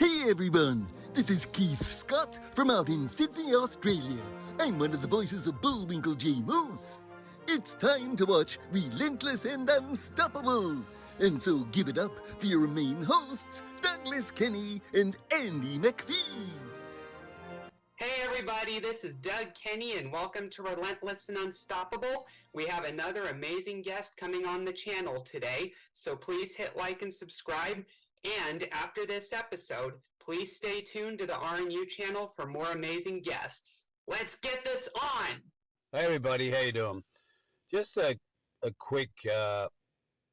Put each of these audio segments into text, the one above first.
Hey everyone, this is Keith Scott from out in Sydney, Australia. I'm one of the voices of Bullwinkle J. Moose. It's time to watch Relentless and Unstoppable. And so give it up for your main hosts, Douglas Kenny and Andy McPhee. Hey everybody, this is Doug Kenny and welcome to Relentless and Unstoppable. We have another amazing guest coming on the channel today, so please hit like and subscribe. And after this episode, please stay tuned to the RNU channel for more amazing guests. Let's get this on! Hey everybody, how you doing? Just a quick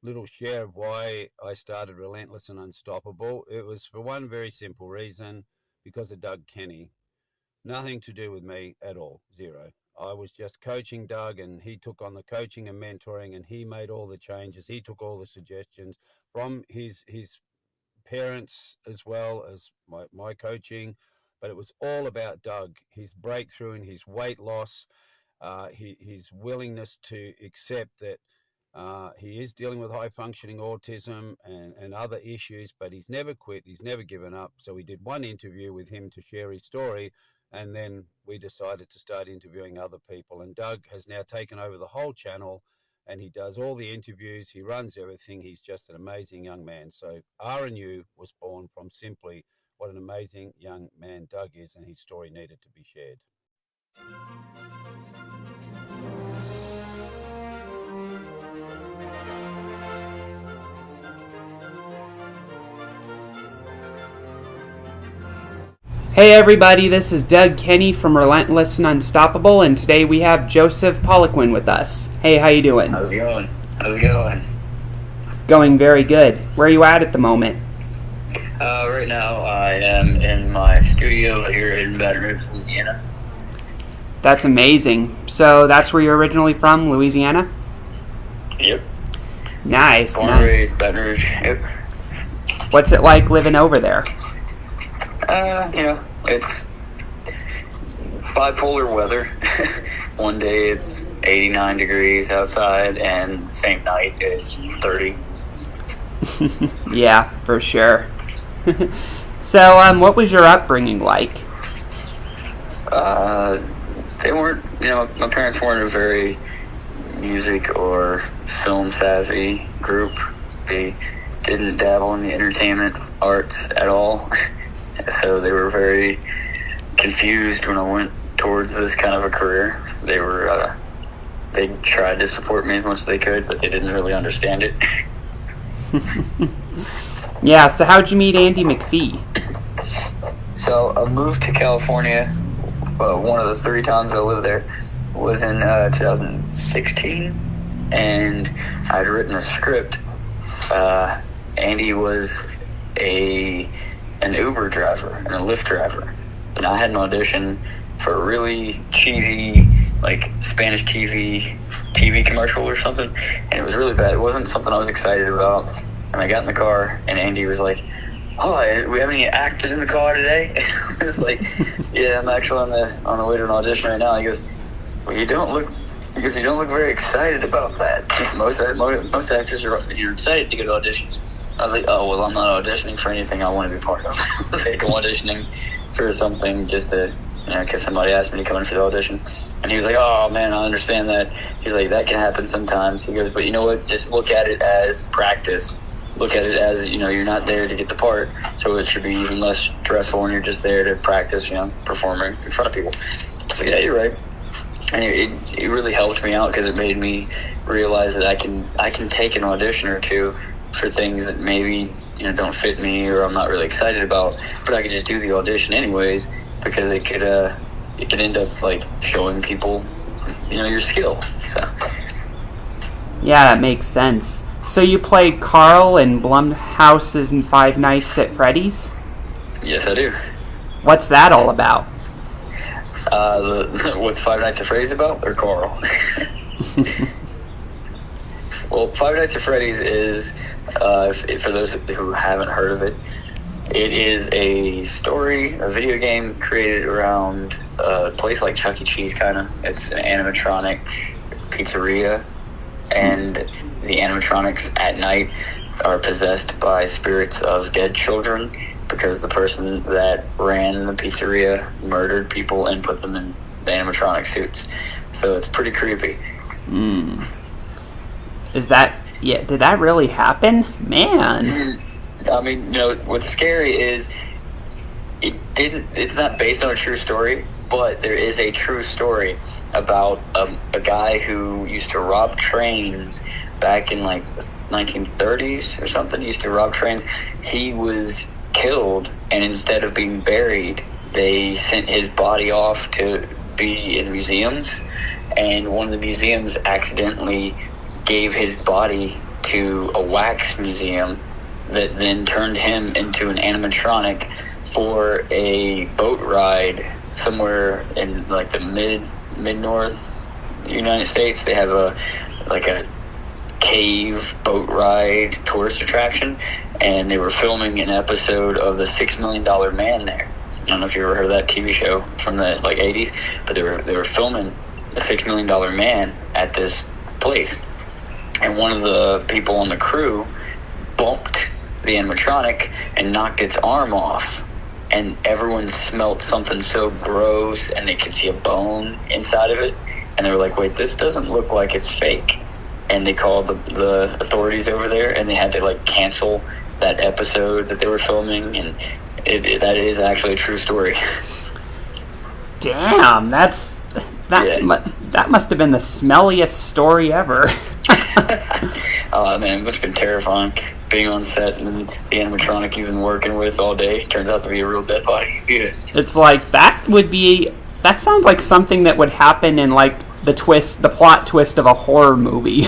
little share of why I started Relentless and Unstoppable. It was for one very simple reason, because of Doug Kenny. Nothing to do with me at all, zero. I was just coaching Doug, and he took on the coaching and mentoring, and he made all the changes. He took all the suggestions from his parents as well as my coaching, but it was all about Doug, his breakthrough and his weight loss, his willingness to accept that he is dealing with high functioning autism and other issues, but he's never quit, he's never given up. So we did one interview with him to share his story, and then we decided to start interviewing other people. And Doug has now taken over the whole channel, and he does all the interviews, he runs everything. He's just an amazing young man. So RNU was born from simply what an amazing young man Doug is, and his story needed to be shared. Hey everybody, this is Doug Kenny from Relentless and Unstoppable, and today we have Joseph Poliquin with us. Hey, how you doing? How's it going? It's going very good. Where are you at the moment? Right now I am in my studio here in Baton Rouge, Louisiana. That's amazing. So that's where you're originally from, Louisiana? Yep. Nice. Born and raised Baton Rouge. Yep. What's it like living over there? It's bipolar weather. One day it's 89 degrees outside, and the same night it's 30. Yeah, for sure. So, what was your upbringing like? They weren't, my parents weren't a very music or film savvy group. They didn't dabble in the entertainment arts at all. So they were very confused when I went towards this kind of a career. They tried to support me as much as they could, but they didn't really understand it. Yeah, so how'd you meet Andy McPhee? So I moved to California. One of the 3 times I lived there was in 2016, and I'd written a script. Andy was an Uber driver and a Lyft driver, and I had an audition for a really cheesy, like, Spanish TV commercial or something, and it was really bad. It wasn't something I was excited about. And I got in the car, and Andy was like, "Oh, we have any actors in the car today?" I was like, "Yeah, I'm actually on the way to an audition right now." He goes, "Well, you don't look very excited about that. Most actors are excited to go to auditions." I was like, "Oh, well, I'm not auditioning for anything I want to be part of." Like, I'm auditioning for something just to, because somebody asked me to come in for the audition. And he was like, "Oh, man, I understand that." He's like, "That can happen sometimes." He goes, "But you know what? Just look at it as practice. Look at it as, you're not there to get the part, so it should be even less stressful when you're just there to practice, performing in front of people." I was like, "Yeah, you're right." And it really helped me out, because it made me realize that I can take an audition or two for things that maybe don't fit me or I'm not really excited about, but I could just do the audition anyways, because it could end up like showing people your skill. So Yeah, that makes sense. So you played Carl in Blumhouse's Five Nights at Freddy's? Yes, I do. What's that all about? What's Five Nights at Freddy's about, or Carl? Well, Five Nights at Freddy's is, for those who haven't heard of it, it is a video game created around a place like Chuck E. Cheese, kind of. It's an animatronic pizzeria, and the animatronics at night are possessed by spirits of dead children, because the person that ran the pizzeria murdered people and put them in the animatronic suits. So it's pretty creepy. Is that... Yeah, did that really happen? Man. I mean, what's scary is it's not based on a true story, but there is a true story about a guy who used to rob trains back in like the 1930s or something. He used to rob trains. He was killed, and instead of being buried, they sent his body off to be in museums, and one of the museums accidentally gave his body to a wax museum that then turned him into an animatronic for a boat ride somewhere in like the mid-north United States. They have a cave boat ride tourist attraction, and they were filming an episode of the $6 Million Man there. I don't know if you ever heard of that TV show from the 80s, but they were filming the $6 Million Man at this place, and one of the people on the crew bumped the animatronic and knocked its arm off, and everyone smelt something so gross, and they could see a bone inside of it, and they were like, wait, this doesn't look like it's fake. And they called the authorities over there, and they had to cancel that episode that they were filming, and that is actually a true story. Damn, that must have been the smelliest story ever. Oh man, it must have been terrifying being on set and the animatronic you've been working with all day turns out to be a real dead body. Yeah. It's like that sounds like something that would happen in the plot twist of a horror movie.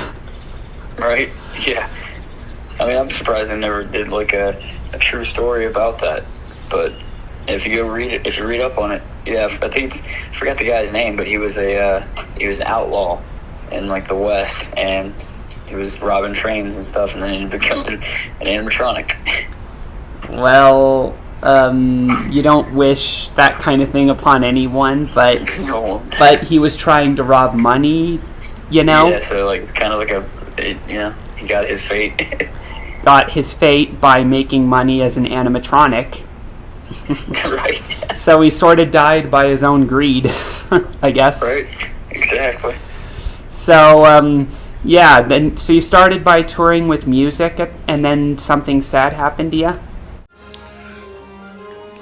Right? Yeah. I mean, I'm surprised they never did a true story about that. But if you read up on it, yeah, I forgot the guy's name, but he was an outlaw in the West, and he was robbing trains and stuff, and then he became an animatronic. Well, you don't wish that kind of thing upon anyone, but No. but he was trying to rob money, Yeah, so it's kind of he got his fate. Got his fate by making money as an animatronic. Right. So he sort of died by his own greed, I guess. Right. Exactly. So, so you started by touring with music, and then something sad happened to you?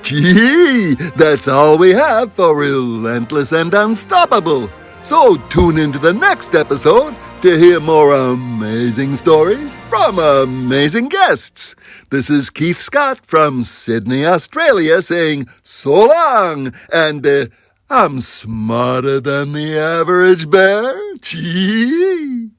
Gee, that's all we have for Relentless and Unstoppable. So tune into the next episode to hear more amazing stories from amazing guests. This is Keith Scott from Sydney, Australia, saying so long, and I'm smarter than the average bear. Gee.